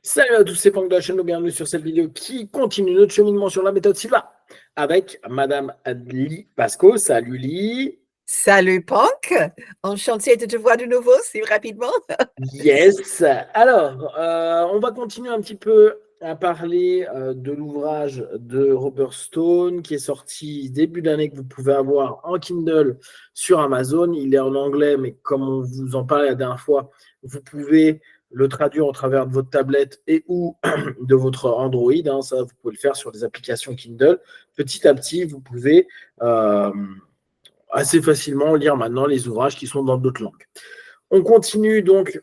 Salut à tous, c'est Franck de la chaîne, bienvenue sur cette vidéo qui continue notre cheminement sur la méthode Silva avec Madame Adli Pasco. Salut Lee. Salut Pank, enchanté de te voir de nouveau si rapidement. Yes. Alors, on va continuer un petit peu à parler de l'ouvrage de Robert Stone qui est sorti début d'année, que vous pouvez avoir en Kindle sur Amazon. Il est en anglais, mais comme on vous en parlait la dernière fois, vous pouvez le traduire au travers de votre tablette et ou de votre Android. Hein, ça, vous pouvez le faire sur des applications Kindle. Petit à petit, vous pouvez assez facilement lire maintenant les ouvrages qui sont dans d'autres langues. On continue donc,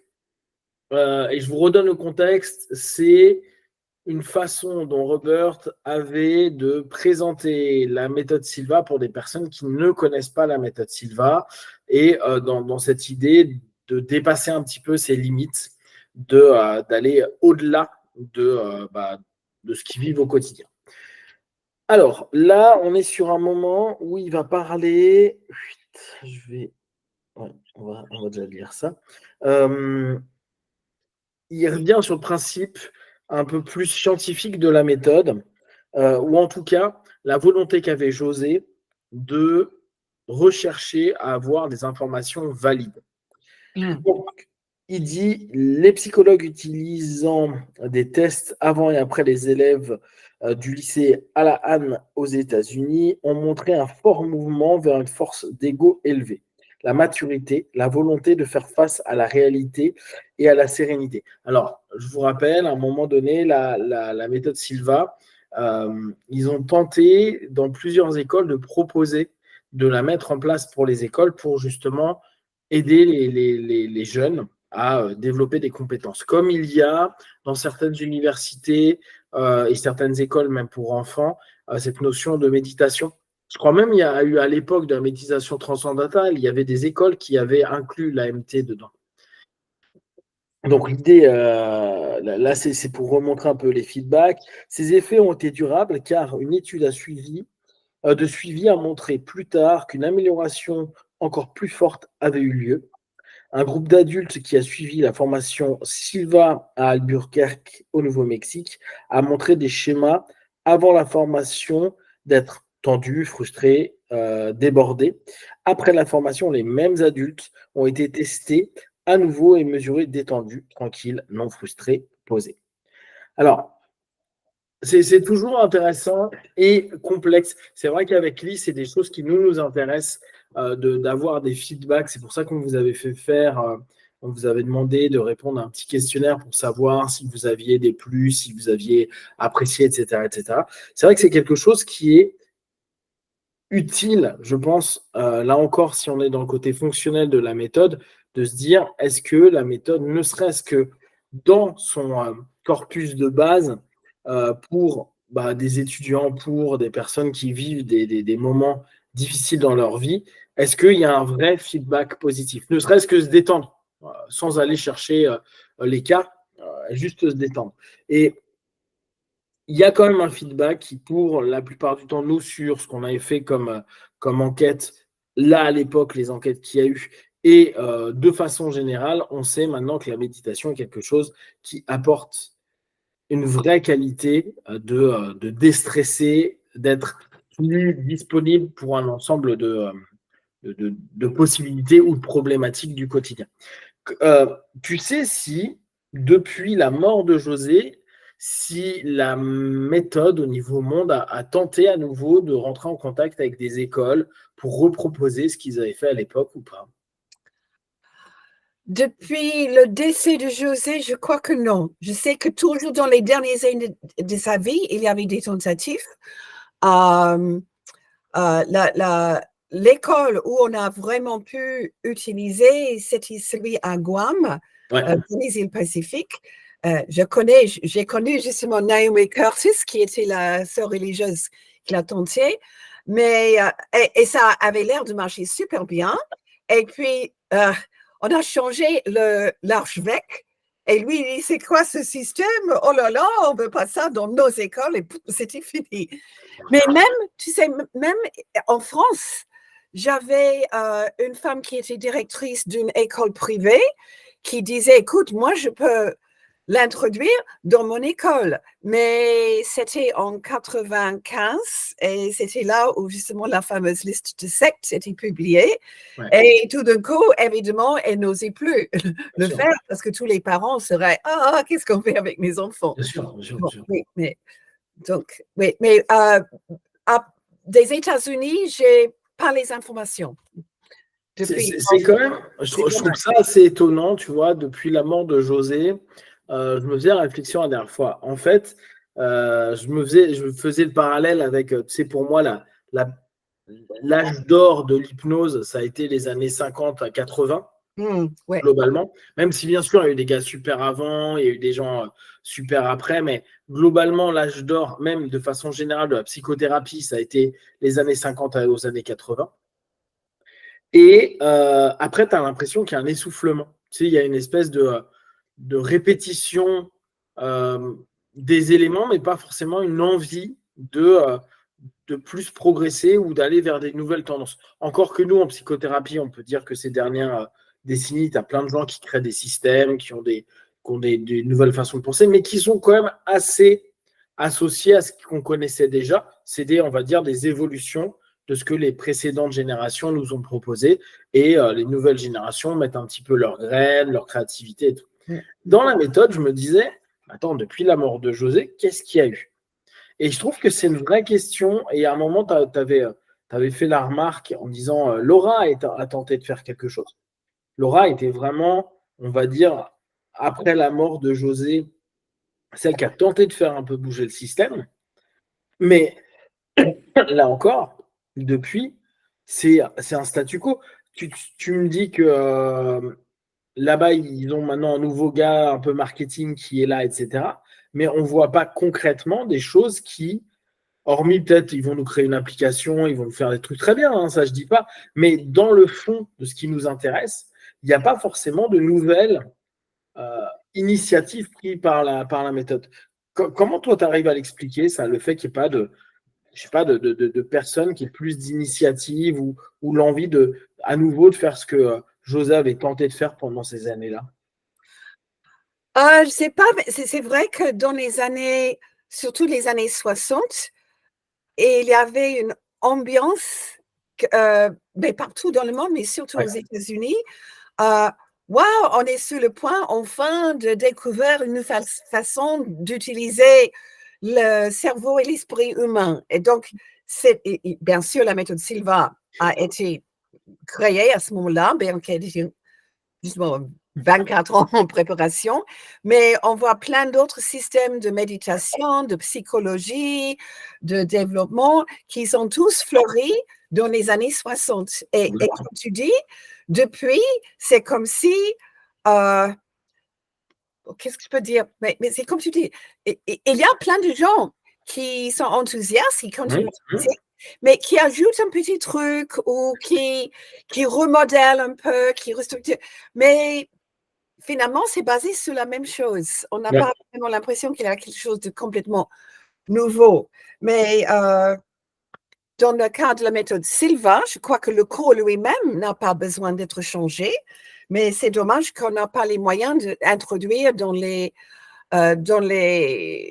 et je vous redonne le contexte, c'est une façon dont Robert avait de présenter la méthode Silva pour des personnes qui ne connaissent pas la méthode Silva, et dans cette idée de dépasser un petit peu ses limites, d'aller au-delà de ce qu'ils vivent au quotidien. Alors là, on est sur un moment où il va parler. On va déjà lire ça. Il revient sur le principe un peu plus scientifique de la méthode, ou en tout cas la volonté qu'avait José de rechercher à avoir des informations valides. Donc, il dit les psychologues utilisant des tests avant et après les élèves du lycée Allahan aux États-Unis ont montré un fort mouvement vers une force d'ego élevée, la maturité, la volonté de faire face à la réalité et à la sérénité. Alors, je vous rappelle, à un moment donné, la méthode Silva, ils ont tenté dans plusieurs écoles de proposer de la mettre en place pour les écoles pour justement aider les jeunes à développer des compétences. Comme il y a dans certaines universités et certaines écoles, même pour enfants, cette notion de méditation. Je crois même il y a eu à l'époque de la méditation transcendantale, il y avait des écoles qui avaient inclus l'AMT dedans. Donc l'idée, là, c'est pour remontrer un peu les feedbacks. Ces effets ont été durables car une étude de suivi a montré plus tard qu'une amélioration encore plus forte avait eu lieu. Un groupe d'adultes qui a suivi la formation Silva à Albuquerque, au Nouveau-Mexique, a montré des schémas avant la formation d'être tendus, frustrés, débordés. Après la formation, les mêmes adultes ont été testés à nouveau et mesurés détendus, tranquilles, non frustrés, posés. Alors, c'est toujours intéressant et complexe. C'est vrai qu'avec Lee, c'est des choses qui nous intéressent, d'avoir des feedbacks. C'est pour ça qu'on vous avait fait faire, on vous avait demandé de répondre à un petit questionnaire pour savoir si vous aviez des plus, si vous aviez apprécié, etc., etc. C'est vrai que c'est quelque chose qui est utile, je pense, là encore, si on est dans le côté fonctionnel de la méthode, de se dire, est-ce que la méthode, ne serait-ce que dans son corpus de base, pour des étudiants, pour des personnes qui vivent des moments difficiles dans leur vie, est-ce qu'il y a un vrai feedback positif? Ne serait-ce que se détendre, sans aller chercher les cas, juste se détendre. Et il y a quand même un feedback qui, pour la plupart du temps, nous, sur ce qu'on avait fait comme enquête, là, à l'époque, les enquêtes qu'il y a eu, et de façon générale, on sait maintenant que la méditation est quelque chose qui apporte une vraie qualité de déstresser, d'être plus disponible pour un ensemble de possibilités ou de problématiques du quotidien. Tu sais si, depuis la mort de José, si la méthode au niveau monde a tenté à nouveau de rentrer en contact avec des écoles pour reproposer ce qu'ils avaient fait à l'époque ou pas? Depuis le décès de José, je crois que non. Je sais que toujours dans les dernières années de sa vie, il y avait des tentatives. Euh, l'école où on a vraiment pu utiliser, c'était celui à Guam, Ouais. dans les îles Pacifiques. J'ai connu justement Naomi Curtis, qui était la sœur religieuse qui l'a tenté, mais et ça avait l'air de marcher super bien. Et puis, on a changé l'archevêque. Et lui, il dit, c'est quoi ce système? Oh là là, on ne veut pas ça dans nos écoles. Et c'était fini. Mais même, tu sais, même en France, j'avais une femme qui était directrice d'une école privée qui disait, écoute, moi, je peux l'introduire dans mon école. Mais c'était en 95 et c'était là où justement la fameuse liste de sectes était publiée. Ouais. Et tout d'un coup, évidemment, elle n'osait plus le sûr. faire parce que tous les parents seraient « Ah, qu'est-ce qu'on fait avec mes enfants ?» Bien sûr, bien sûr, Bon, bien sûr. oui, mais des États-Unis, j'ai pas les informations. C'est quand même, je trouve ça assez étonnant, tu vois, depuis la mort de José, je me faisais la réflexion la dernière fois. En fait, je faisais le parallèle avec, tu sais, pour moi, l'âge d'or de l'hypnose, ça a été les années 50 à 80, Ouais. globalement. Même si, bien sûr, il y a eu des gars super avant, il y a eu des gens super après, mais globalement, l'âge d'or, même de façon générale, de la psychothérapie, ça a été les années 50 aux années 80. Et après, tu as l'impression qu'il y a un essoufflement. Tu sais, il y a une espèce de répétition des éléments, mais pas forcément une envie de plus progresser ou d'aller vers des nouvelles tendances. Encore que nous, en psychothérapie, on peut dire que ces dernières décennies, tu as plein de gens qui créent des systèmes, qui ont des nouvelles façons de penser, mais qui sont quand même assez associés à ce qu'on connaissait déjà. C'est on va dire, des évolutions de ce que les précédentes générations nous ont proposé, et les nouvelles générations mettent un petit peu leurs graines, leur créativité et tout. Dans la méthode, je me disais, attends, depuis la mort de José, qu'est-ce qu'il y a eu? Et je trouve que c'est une vraie question, et à un moment, tu avais fait la remarque en disant, Laura a tenté de faire quelque chose. Laura était vraiment, on va dire, après la mort de José, celle qui a tenté de faire un peu bouger le système, mais là encore, depuis, c'est un statu quo. Tu me dis que là-bas, ils ont maintenant un nouveau gars un peu marketing qui est là, etc. Mais on ne voit pas concrètement des choses qui, hormis peut-être, ils vont nous créer une application, ils vont nous faire des trucs très bien, hein, ça je ne dis pas. Mais dans le fond de ce qui nous intéresse, il n'y a pas forcément de nouvelles initiatives prises par la méthode. Comment toi, tu arrives à l'expliquer, ça, le fait qu'il n'y ait pas je sais pas, de personnes qui aient plus d'initiative ou l'envie à nouveau de faire ce que José avait tenté de faire pendant ces années-là? Je sais pas, mais c'est vrai que dans les années, surtout les années 60, et il y avait une ambiance, mais partout dans le monde, mais surtout aux Ouais. États-Unis. Waouh, on est sur le point enfin de découvrir une nouvelle façon d'utiliser le cerveau et l'esprit humain. Et donc, bien sûr, la méthode Silva a été créée à ce moment-là, bien qu'elle ait justement 24 ans en préparation, mais on voit plein d'autres systèmes de méditation, de psychologie, de développement qui sont tous fleuris dans les années 60. Et comme tu dis, depuis, c'est comme si, qu'est-ce que je peux dire? Mais c'est comme tu dis, il y a plein de gens qui sont enthousiastes, qui continuent, mais qui ajoutent un petit truc ou qui remodèlent un peu, qui restructurent. Mais finalement, c'est basé sur la même chose. On n'a pas vraiment l'impression qu'il y a quelque chose de complètement nouveau. Mais dans le cas de la méthode Silva, je crois que le cours lui-même n'a pas besoin d'être changé, mais c'est dommage qu'on n'a pas les moyens d'introduire dans les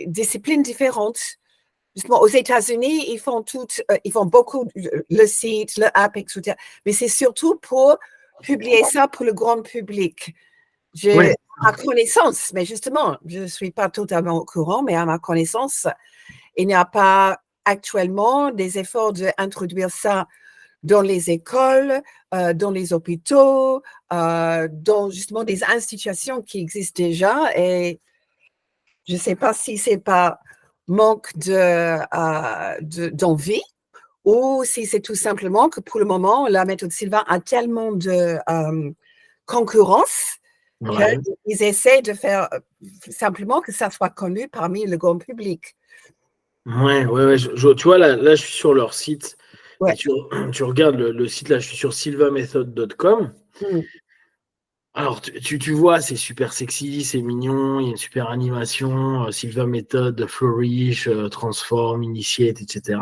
disciplines différentes. Justement, aux États-Unis, ils font beaucoup le site, le app, etc. Mais c'est surtout pour publier ça pour le grand public. À ma connaissance, mais justement, je ne suis pas totalement au courant, mais à ma connaissance, il n'y a pas actuellement des efforts d'introduire ça dans les écoles, dans les hôpitaux, dans justement des institutions qui existent déjà. Et je ne sais pas si ce n'est pas manque d'envie ou si c'est tout simplement que pour le moment, la méthode Silva a tellement de concurrence qu'ils essaient de faire simplement que ça soit connu parmi le grand public. Ouais. Tu vois, là, je suis sur leur site. Ouais. Et tu regardes le site, là, je suis sur silvamethod.com. Alors, tu vois, c'est super sexy, c'est mignon, il y a une super animation, Silva Method, Flourish, Transform, Initiate, etc.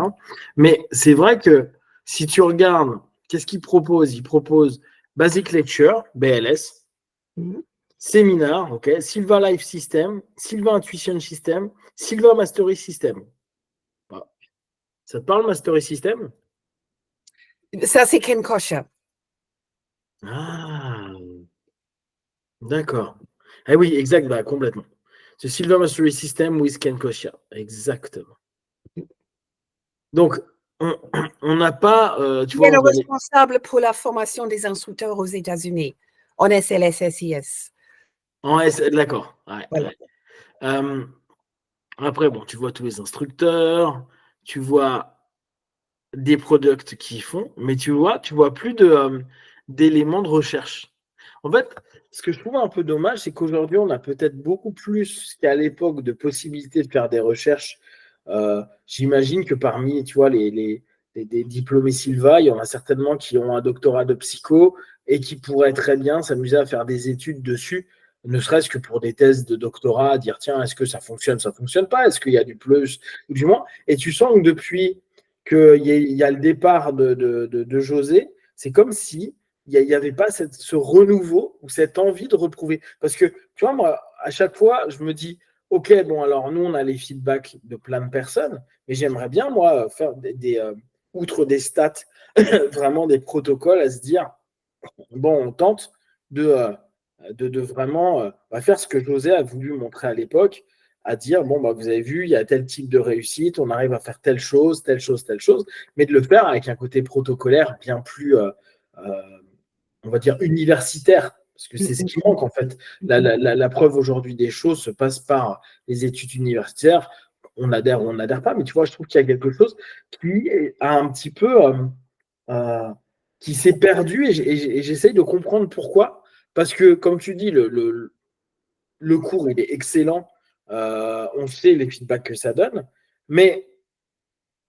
Mais c'est vrai que si tu regardes, qu'est-ce qu'ils proposent? Ils proposent Basic Lecture, BLS. Seminar, ok. Silva Life System, Silva Intuition System, Silva Mastery System. Ah. Ça te parle, Mastery System? Ça, c'est Ken Kosher. Ah, d'accord. Ah oui, exact, bah, complètement. C'est Silva Mastery System with Ken Kosher. Exactement. Donc, on n'a pas, tu Il vois, est le on a les... responsable pour la formation des instructeurs aux États-Unis, en SLSSIS. D'accord. Ouais, Voilà. ouais. Après, bon, tu vois tous les instructeurs, tu vois des products qui font, mais tu vois plus d'éléments de recherche. En fait, ce que je trouve un peu dommage, c'est qu'aujourd'hui, on a peut-être beaucoup plus qu'à l'époque de possibilités de faire des recherches. J'imagine que parmi, tu vois, des diplômés Silva, il y en a certainement qui ont un doctorat de psycho et qui pourraient très bien s'amuser à faire des études dessus, ne serait-ce que pour des thèses de doctorat, à dire, tiens, est-ce que ça fonctionne pas, est-ce qu'il y a du plus ou du moins. Et tu sens que depuis qu'il y a le départ de José, c'est comme si il n'y avait pas ce renouveau ou cette envie de reprouver. Parce que, tu vois, moi, à chaque fois, je me dis, OK, bon, alors nous, on a les feedbacks de plein de personnes, mais j'aimerais bien, moi, faire outre des stats, vraiment des protocoles à se dire, bon, on tente de vraiment faire ce que José a voulu montrer à l'époque, à dire, bon, bah, vous avez vu, il y a tel type de réussite, on arrive à faire telle chose, telle chose, telle chose, mais de le faire avec un côté protocolaire bien plus, on va dire, universitaire, parce que c'est ce qui manque en fait. La preuve aujourd'hui des choses se passe par les études universitaires. On adhère ou on n'adhère pas, mais tu vois, je trouve qu'il y a quelque chose qui a un petit peu qui s'est perdu et j'essaye de comprendre pourquoi. Parce que, comme tu dis, le cours, il est excellent. On sait les feedbacks que ça donne. Mais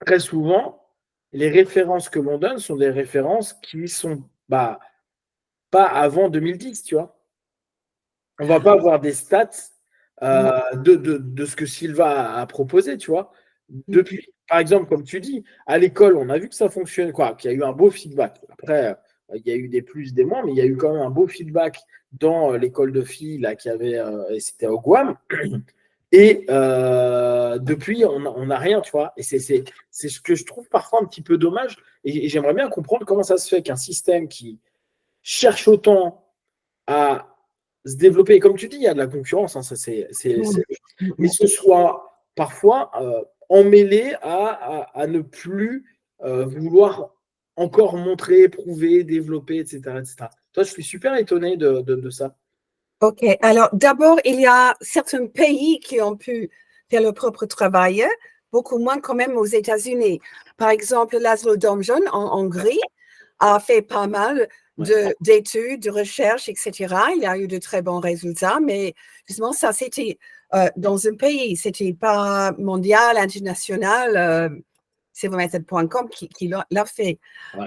très souvent, les références que l'on donne sont des références qui sont pas avant 2010, tu vois. On ne va pas avoir des stats de ce que Silva a proposé, tu vois. Depuis, par exemple, comme tu dis, à l'école, on a vu que ça fonctionne, quoi, qu'il y a eu un beau feedback. Après, il y a eu des plus, des moins, mais il y a eu quand même un beau feedback dans l'école de filles là, qui avait, et c'était au Guam. Et depuis, on n'a rien, tu vois. Et c'est ce que je trouve parfois un petit peu dommage. Et j'aimerais bien comprendre comment ça se fait qu'un système qui cherche autant à se développer. Et comme tu dis, il y a de la concurrence, hein, ça mais ce soit parfois emmêlé à ne plus vouloir encore montrer, prouver, développer, etc., etc. Toi, je suis super étonné de ça. OK. Alors, d'abord, il y a certains pays qui ont pu faire leur propre travail, beaucoup moins quand même aux États-Unis. Par exemple, Laszlo Domjon en Hongrie a fait pas mal d'études, de recherches, etc. Il a eu de très bons résultats, mais justement, ça, c'était dans un pays, c'était pas mondial, international. Silvermethod.com qui l'a fait. Ouais.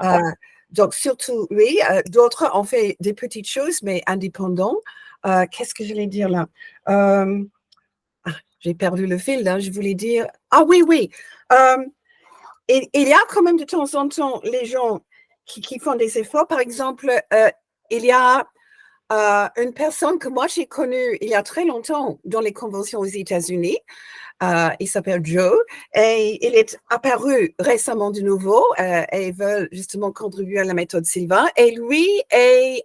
Donc, surtout lui, d'autres ont fait des petites choses, mais indépendants. Qu'est-ce que je voulais dire là? J'ai perdu le fil, là. Je voulais dire. Ah oui, oui. Il y a quand même de temps en temps les gens qui font des efforts. Par exemple, il y a une personne que moi j'ai connue il y a très longtemps dans les conventions aux États-Unis. Il s'appelle Joe et il est apparu récemment de nouveau et ils veulent justement contribuer à la méthode Silva. Et lui est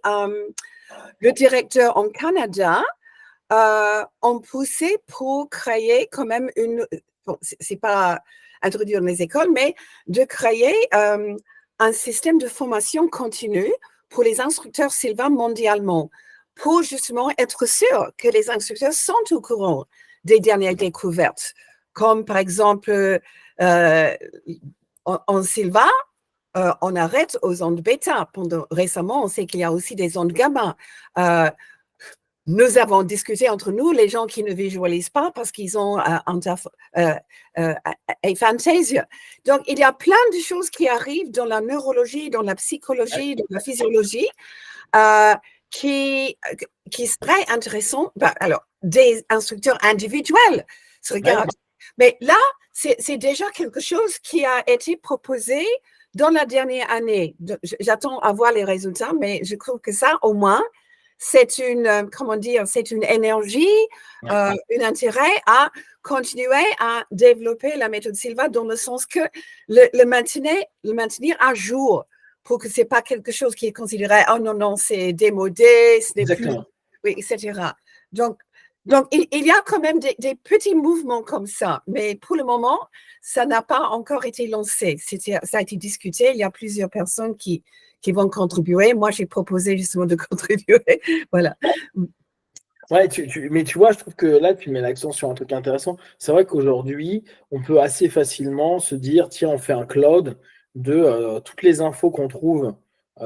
le directeur en Canada ont poussé pour créer quand même bon, c'est pas introduire dans les écoles, mais de créer un système de formation continue pour les instructeurs Silva mondialement, pour justement être sûr que les instructeurs sont au courant des dernières découvertes, comme par exemple en Silva, on arrête aux ondes bêta. Récemment, on sait qu'il y a aussi des ondes gamma. Nous avons discuté entre nous, les gens qui ne visualisent pas parce qu'ils ont aphantasia. Donc, il y a plein de choses qui arrivent dans la neurologie, dans la psychologie, dans la physiologie, qui seraient intéressants. Alors, des instructeurs individuels se regardent. Mais là, c'est déjà quelque chose qui a été proposé dans la dernière année. J'attends à voir les résultats, mais je trouve que ça, au moins, c'est comment dire, c'est une énergie, un intérêt à continuer à développer la méthode Silva dans le sens que le maintenir à jour pour que c'est pas quelque chose qui est considéré, oh non, non, c'est démodé, ce n'est plus, oui, etc. Donc, il y a quand même des petits mouvements comme ça, mais pour le moment, ça n'a pas encore été lancé. Ça a été discuté, il y a plusieurs personnes qui vont contribuer. Moi, j'ai proposé justement de contribuer. Voilà. Ouais, mais tu vois, je trouve que là, tu mets l'accent sur un truc intéressant. C'est vrai qu'aujourd'hui, on peut assez facilement se dire, tiens, on fait un cloud de toutes les infos qu'on trouve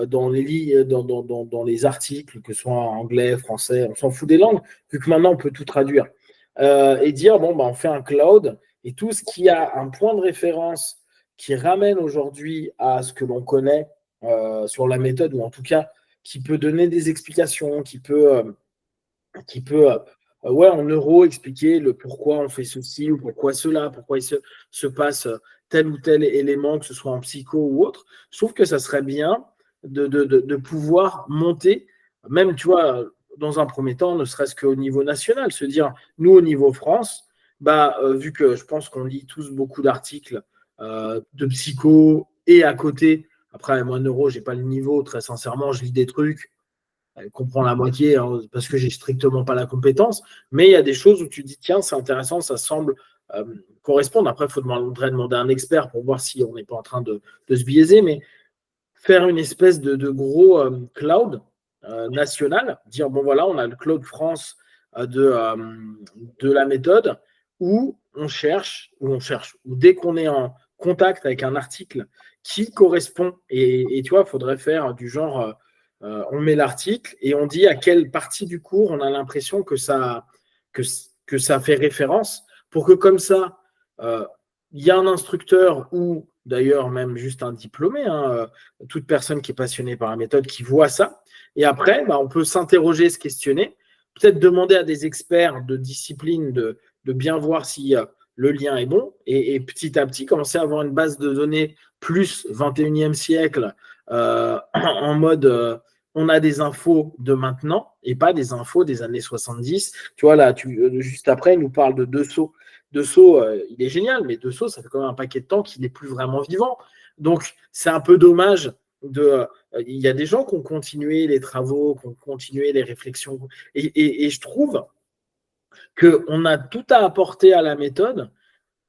dans les articles, que ce soit en anglais, français, on s'en fout des langues, vu que maintenant, on peut tout traduire. Et dire, bon, bah, on fait un cloud, et tout ce qui a un point de référence qui ramène aujourd'hui à ce que l'on connaît sur la méthode, ou en tout cas, qui peut donner des explications, qui peut, en euros, expliquer le pourquoi on fait ceci ou pourquoi cela, pourquoi il se passe tel ou tel élément, que ce soit en psycho ou autre. Je trouve que ça serait bien de pouvoir monter, même, tu vois, dans un premier temps, ne serait-ce qu'au niveau national, se dire, nous, au niveau France, vu que je pense qu'on lit tous beaucoup d'articles de psycho et à côté, après, moi, neuro, j'ai pas le niveau, très sincèrement, je lis des trucs, elle comprend la moitié parce que j'ai strictement pas la compétence, mais il y a des choses où tu dis tiens, c'est intéressant, ça semble correspondre. Après, il faut demander à un expert pour voir si on n'est pas en train de se biaiser, mais faire une espèce de gros cloud national, dire bon voilà, on a le cloud France de la méthode où où dès qu'on est en contact avec un article qui correspond, et tu vois, il faudrait faire du genre on met l'article et on dit à quelle partie du cours on a l'impression que ça fait référence pour que comme ça, il y a un instructeur ou d'ailleurs même juste un diplômé, toute personne qui est passionnée par la méthode qui voit ça. Et après, on peut s'interroger, se questionner, peut-être demander à des experts de discipline de bien voir si le lien est bon et petit à petit commencer à avoir une base de données plus 21e siècle en mode on a des infos de maintenant et pas des infos des années 70. Tu vois, là, juste après, il nous parle de Dessau. Dessau, il est génial, mais Dessau, ça fait quand même un paquet de temps qu'il n'est plus vraiment vivant. Donc, c'est un peu dommage. Il y a des gens qui ont continué les travaux, qui ont continué les réflexions. Et je trouve qu'on a tout à apporter à la méthode.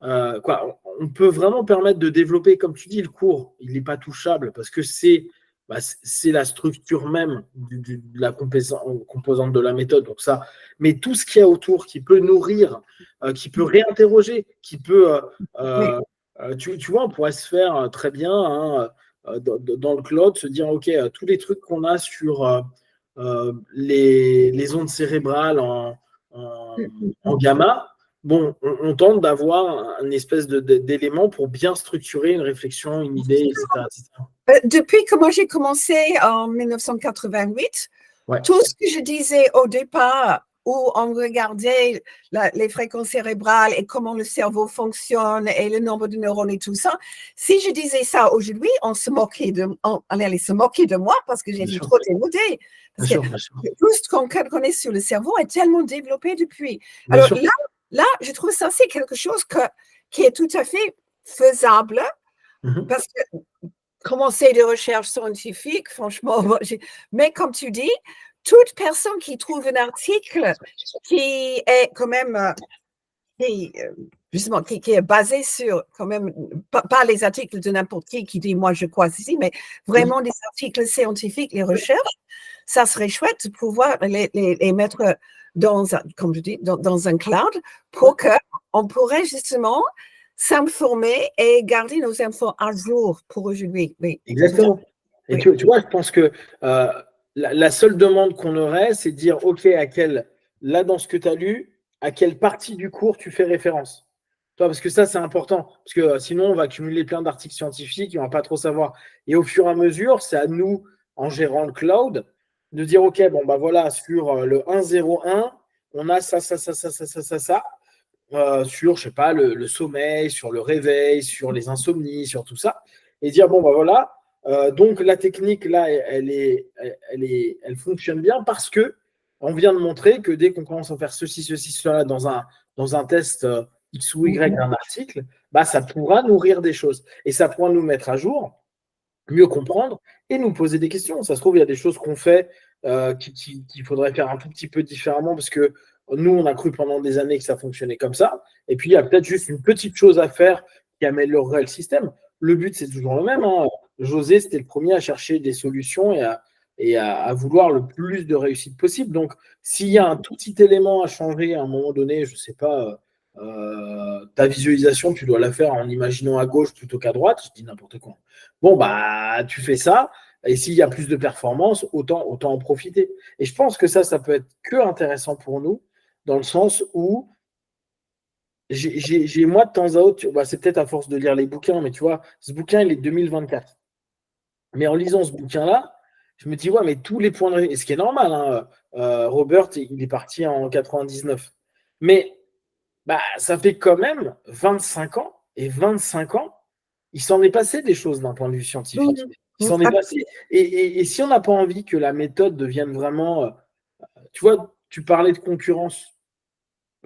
On peut vraiment permettre de développer, comme tu dis, le cours. Il n'est pas touchable parce que c'est la structure même de la composante de la méthode. Donc ça, mais tout ce qu'il y a autour qui peut nourrir, qui peut réinterroger, qui peut, tu vois, on pourrait se faire très bien dans le cloud, se dire, OK, tous les trucs qu'on a sur les ondes cérébrales en gamma, bon, on tente d'avoir une espèce d'élément pour bien structurer une réflexion, une idée, etc. Depuis que moi j'ai commencé en 1988, Ouais. tout ce que je disais au départ, où on regardait les fréquences cérébrales et comment le cerveau fonctionne et le nombre de neurones et tout ça, si je disais ça aujourd'hui, on allait se moquer de moi parce que j'étais trop démodée. Parce que tout ce qu'on connaît sur le cerveau est tellement développé depuis. Alors là, je trouve ça, c'est quelque chose qui est tout à fait faisable parce que commencer des recherches scientifiques, franchement, mais comme tu dis, toute personne qui trouve un article qui est quand même, justement, qui est basé sur, quand même, pas les articles de n'importe qui dit moi je crois ici, mais vraiment des articles scientifiques, les recherches, ça serait chouette de pouvoir les mettre comme je dis, dans un cloud pour qu'on pourrait justement s'informer et garder nos infos à jour pour aujourd'hui. Oui. Exactement. Et tu vois, je pense que la seule demande qu'on aurait, c'est de dire, OK, là, dans ce que tu as lu, à quelle partie du cours tu fais référence. Toi, parce que ça, c'est important. Parce que sinon, on va accumuler plein d'articles scientifiques et on ne va pas trop savoir. Et au fur et à mesure, c'est à nous, en gérant le cloud, de dire, OK, bon, voilà, sur le 101, on a ça. Sur, je sais pas, le sommeil, sur le réveil, sur les insomnies, sur tout ça, et dire, bon, voilà, Donc la technique là, elle fonctionne bien parce que on vient de montrer que dès qu'on commence à faire ceci, cela dans un test X ou Y d'un article, bah, ça pourra nourrir des choses et ça pourra nous mettre à jour, mieux comprendre et nous poser des questions. Ça se trouve, il y a des choses qu'on fait qu'il faudrait faire un tout petit peu différemment parce que nous, on a cru pendant des années que ça fonctionnait comme ça. Et puis, il y a peut-être juste une petite chose à faire qui améliorerait le système. Le but, c'est toujours le même, hein. José, c'était le premier à chercher des solutions et à vouloir le plus de réussite possible. Donc, s'il y a un tout petit élément à changer à un moment donné, je ne sais pas, ta visualisation, tu dois la faire en imaginant à gauche plutôt qu'à droite, je dis n'importe quoi. Bon, bah, tu fais ça, et s'il y a plus de performance, autant en profiter. Et je pense que ça peut être que intéressant pour nous, dans le sens où j'ai moi, de temps à autre, bah, c'est peut-être à force de lire les bouquins, mais tu vois, ce bouquin, il est 2024. Mais en lisant ce bouquin-là, je me dis, ouais, mais tous les points de... Et ce qui est normal, hein, Robert, il est parti en 99. Mais bah, ça fait quand même 25 ans, et 25 ans, il s'en est passé des choses d'un point de vue scientifique. Il s'en est passé. Et si on n'a pas envie que la méthode devienne vraiment... tu vois, tu parlais de concurrence,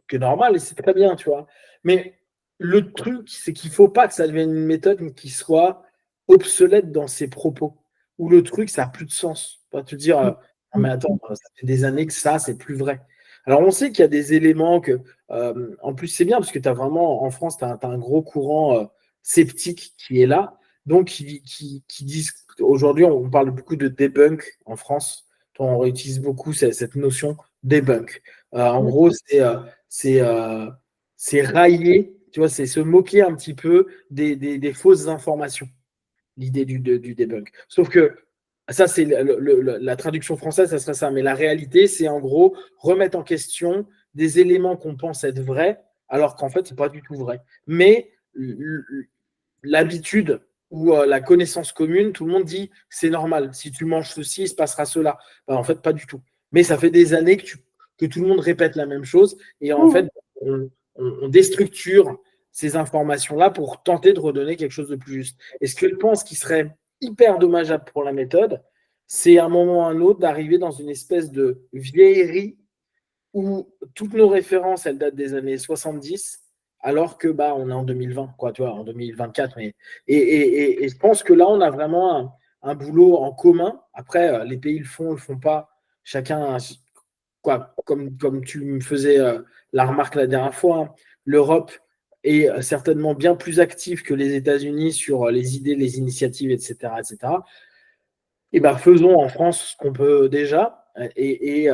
qui est normal, et c'est très bien, tu vois. Mais le truc, c'est qu'il ne faut pas que ça devienne une méthode qui soit obsolète dans ses propos. Ou le truc, ça n'a plus de sens. Pas te dire, non, mais attends, ça fait des années que ça, c'est plus vrai. Alors, on sait qu'il y a des éléments que. En plus, c'est bien parce que tu as vraiment, en France, tu as, un gros courant sceptique qui est là. Donc, qui disent. Aujourd'hui, on parle beaucoup de debunk en France. On réutilise beaucoup cette notion debunk. En gros, c'est railler, tu vois, c'est se moquer un petit peu des fausses informations, l'idée du debunk. Sauf que ça, c'est la traduction française, ça serait ça. Mais la réalité, c'est en gros remettre en question des éléments qu'on pense être vrais, alors qu'en fait, c'est pas du tout vrai. Mais l'habitude ou la connaissance commune, tout le monde dit c'est normal. Si tu manges ceci, il se passera cela. Ben, en fait, pas du tout. Mais ça fait des années que tout le monde répète la même chose et en fait, on déstructure ces informations-là pour tenter de redonner quelque chose de plus juste. Et ce que je pense qui serait hyper dommageable pour la méthode, c'est à un moment ou à un autre d'arriver dans une espèce de vieillerie où toutes nos références, elles datent des années 70, alors que bah, on est en 2020, quoi, tu vois, en 2024. Et je pense que là, on a vraiment un boulot en commun. Après, les pays le font pas. Chacun, quoi, comme tu me faisais la remarque la dernière fois, hein, l'Europe est certainement bien plus active que les États-Unis sur les idées, les initiatives, etc., etc. Et ben, faisons en France ce qu'on peut déjà. Et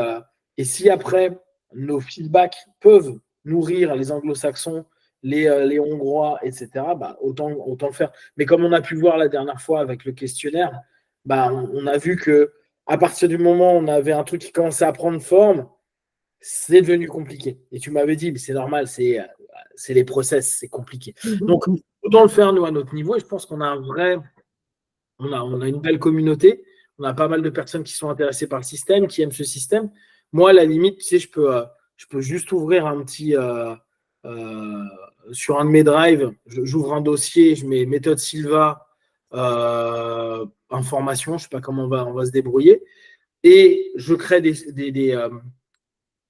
si après, nos feedbacks peuvent nourrir les anglo-saxons, les Hongrois, etc., bah, autant le faire. Mais comme on a pu voir la dernière fois avec le questionnaire, bah, on a vu que à partir du moment où on avait un truc qui commençait à prendre forme, c'est devenu compliqué. Et tu m'avais dit, mais c'est normal, c'est les process, c'est compliqué. Donc, autant le faire, nous, à notre niveau. Et je pense qu'on a on a une belle communauté. On a pas mal de personnes qui sont intéressées par le système, qui aiment ce système. Moi, à la limite, tu sais, je peux juste ouvrir un petit sur un de mes drives. J'ouvre un dossier, je mets méthode Silva, information, je ne sais pas comment on va se débrouiller. Et je crée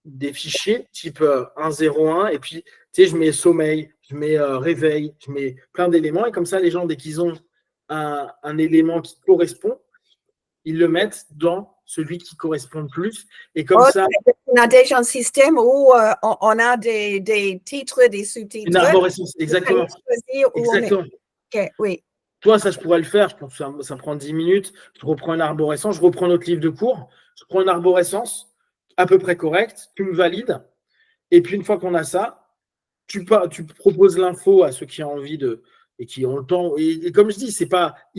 des fichiers type 101 et puis tu sais, je mets sommeil, je mets réveil, je mets plein d'éléments et comme ça les gens dès qu'ils ont un élément qui correspond, ils le mettent dans celui qui correspond le plus et comme ça on a déjà un système où on a des titres, des sous-titres. Une arborescence, exactement. Exactement. Okay, oui. Toi, ça, je pourrais le faire. Je pense que ça prend 10 minutes. Je reprends une arborescence. Je reprends notre livre de cours. Je prends une arborescence à peu près correcte. Tu me valides. Et puis, une fois qu'on a ça, tu proposes l'info à ceux qui ont envie de et qui ont le temps. Et comme je dis, il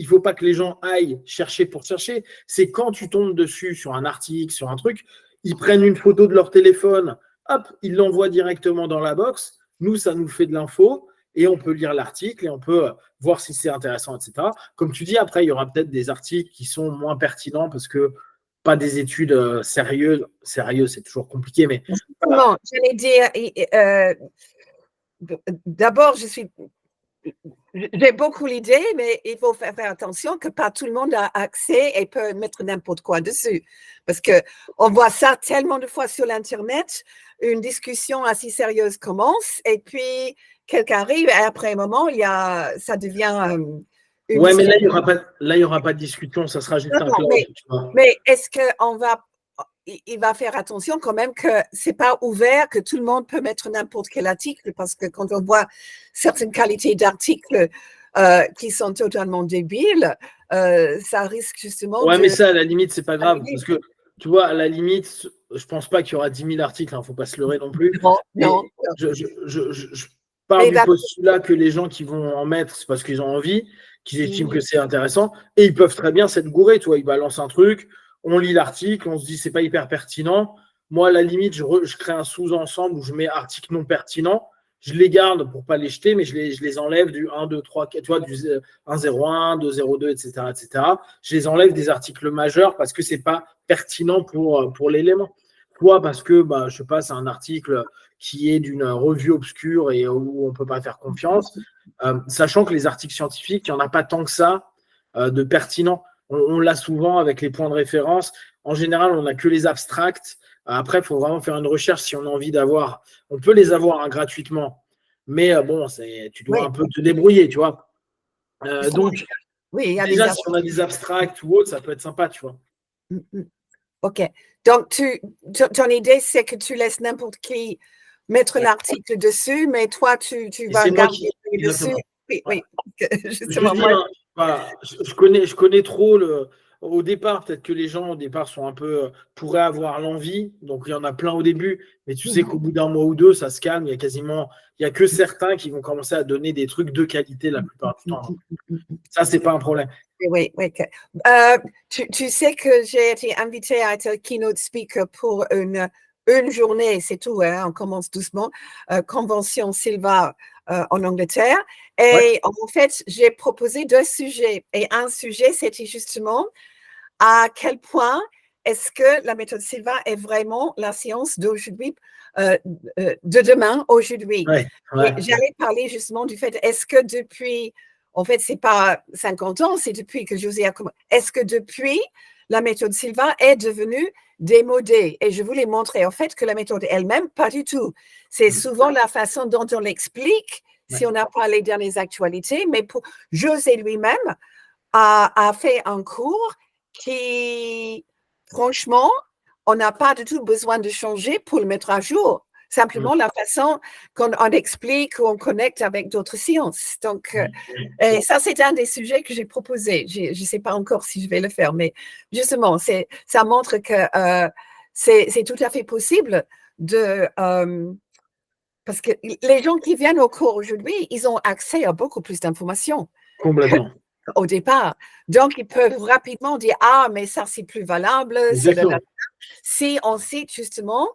ne faut pas que les gens aillent chercher pour chercher. C'est quand tu tombes dessus sur un article, sur un truc, ils prennent une photo de leur téléphone, hop, ils l'envoient directement dans la box. Nous, ça nous fait de l'info et on peut lire l'article et on peut voir si c'est intéressant, etc. Comme tu dis, après, il y aura peut-être des articles qui sont moins pertinents parce que pas des études sérieuses. Sérieux, c'est toujours compliqué, mais. Non, j'allais dire, d'abord, je suis j'ai beaucoup l'idée, mais il faut faire attention que pas tout le monde a accès et peut mettre n'importe quoi dessus. Parce qu'on voit ça tellement de fois sur l'Internet, une discussion assez sérieuse commence et puis quelqu'un arrive et après un moment, ça devient une Ouais, mais là, il discussion. n'y aura pas de discussion, ça sera juste un Non, close, tu vois. mais est-ce il va faire attention quand même que c'est pas ouvert, que tout le monde peut mettre n'importe quel article, parce que quand on voit certaines qualités d'articles qui sont totalement débiles, ça risque justement Ouais, mais de... ça, à la limite, c'est pas grave. Parce que, tu vois, à la limite, je pense pas qu'il y aura 10 000 articles, hein, faut pas se leurrer non plus. Non, Et non. je pars Mais il du va... postulat que les gens qui vont en mettre, c'est parce qu'ils ont envie, qu'ils estiment que c'est intéressant. Et ils peuvent très bien s'être gourés, tu vois. Ils balancent un truc, on lit l'article, on se dit c'est pas hyper pertinent. Moi, à la limite, je crée un sous-ensemble où je mets article non pertinent. Je les garde pour pas les jeter, mais je les enlève du 1, 2, 3, 4, tu vois, du 101, 202, etc., etc. Je les enlève des articles majeurs parce que c'est pas pertinent pour l'élément. Soit parce que, bah, je sais pas, c'est un article qui est d'une revue obscure et où on peut pas faire confiance. Sachant que les articles scientifiques, il n'y en a pas tant que ça de pertinent. On l'a souvent avec les points de référence. En général, on n'a que les abstracts. Après, il faut vraiment faire une recherche si on a envie d'avoir. On peut les avoir hein, gratuitement, mais bon, tu dois Oui, un peu te débrouiller, tu vois. justement, Donc, oui, il y a des déjà, si on a articles. des abstracts ou autre, ça peut être sympa, tu vois. OK. Donc, ton idée, c'est que tu laisses n'importe qui mettre Ouais. l'article dessus, mais toi, tu Et vas c'est moi garder qui. dessus. Exactement. Oui, Ouais. oui. Je le Justement, dis, moi, hein, voilà, je connais trop le. Au départ, peut-être que les gens au départ sont un peu pourraient avoir l'envie, donc il y en a plein au début, mais tu sais qu'au bout d'un mois ou deux, ça se calme. Il y a que certains qui vont commencer à donner des trucs de qualité la plupart du temps. Ça, c'est pas un problème. oui, oui. Tu sais que j'ai été invitée à être keynote speaker pour une journée, c'est tout, hein, on commence doucement, Convention Silva en Angleterre. Ouais. Et en fait, j'ai proposé 2 sujets. Et un sujet, c'était justement à quel point est-ce que la méthode Silva est vraiment la science d'aujourd'hui, de demain, aujourd'hui. Ouais, Et ouais. j'allais parler justement du fait, est-ce que depuis, en fait, c'est pas 50 ans, c'est depuis que José a commencé, est-ce que depuis, la méthode Silva est devenue démodée? Et je voulais montrer en fait que la méthode elle-même, pas du tout. C'est souvent la façon dont on l'explique, si Ouais. on n'a pas les dernières actualités, mais pour José lui-même, a fait un cours qui, franchement, on n'a pas du tout besoin de changer pour le mettre à jour. Simplement la façon qu'on explique ou on connecte avec d'autres sciences. Donc, et ça, c'est un des sujets que j'ai proposé. Je ne sais pas encore si je vais le faire, mais justement, ça montre que c'est tout à fait possible de... parce que les gens qui viennent au cours aujourd'hui, ils ont accès à beaucoup plus d'informations Complètement. au départ. Donc, ils peuvent rapidement dire, ah, mais ça, c'est plus valable. Exactement. Si on cite justement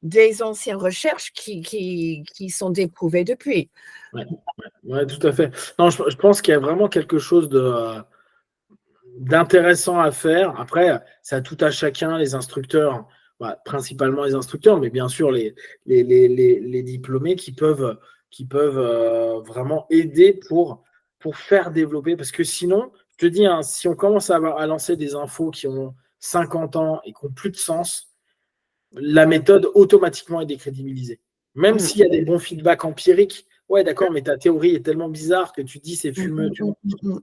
des anciennes recherches qui sont déprouvées depuis. Ouais, ouais, tout à fait. Non, je pense qu'il y a vraiment quelque chose d'intéressant à faire. Après, c'est à tout à chacun, les instructeurs, bah, principalement les instructeurs, mais bien sûr les diplômés qui peuvent vraiment aider pour faire développer. Parce que sinon, je te dis, hein, si on commence à lancer des infos qui ont 50 ans et qui n'ont plus de sens, la méthode automatiquement est décrédibilisée. Même s'il y a des bons feedbacks empiriques, ouais, d'accord, mais ta théorie est tellement bizarre que tu dis c'est fumeux, tu vois.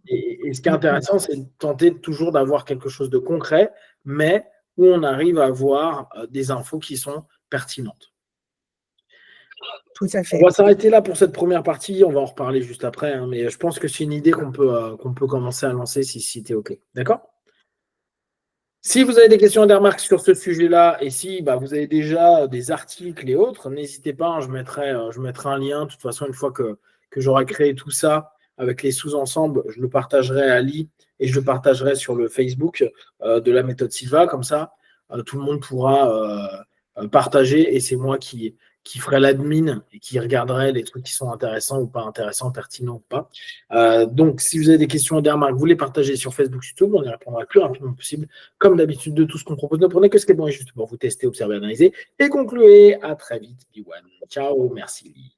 Et ce qui est intéressant, c'est de tenter toujours d'avoir quelque chose de concret, mais où on arrive à avoir des infos qui sont pertinentes. Tout à On fait. va s'arrêter là pour cette première partie, on va en reparler juste après, hein, mais je pense que c'est une idée qu'on peut commencer à lancer si tu es OK. D'accord? Si vous avez des questions et des remarques sur ce sujet-là, et si bah, vous avez déjà des articles et autres, n'hésitez pas, hein, je mettrai un lien. De toute façon, une fois que j'aurai créé tout ça avec les sous-ensembles, je le partagerai à Ali et je le partagerai sur le Facebook de la méthode Silva. Comme ça, tout le monde pourra partager et c'est moi qui ferai l'admin et qui regarderai les trucs qui sont intéressants ou pas intéressants, pertinents ou pas. Donc, si vous avez des questions et des remarques, vous les partagez sur Facebook, YouTube, on y répondra le plus rapidement possible. Comme d'habitude, de tout ce qu'on propose, ne prenez que ce qui est bon et juste pour vous tester, observer, analyser et concluez. À très vite, Biwan. Ciao, merci.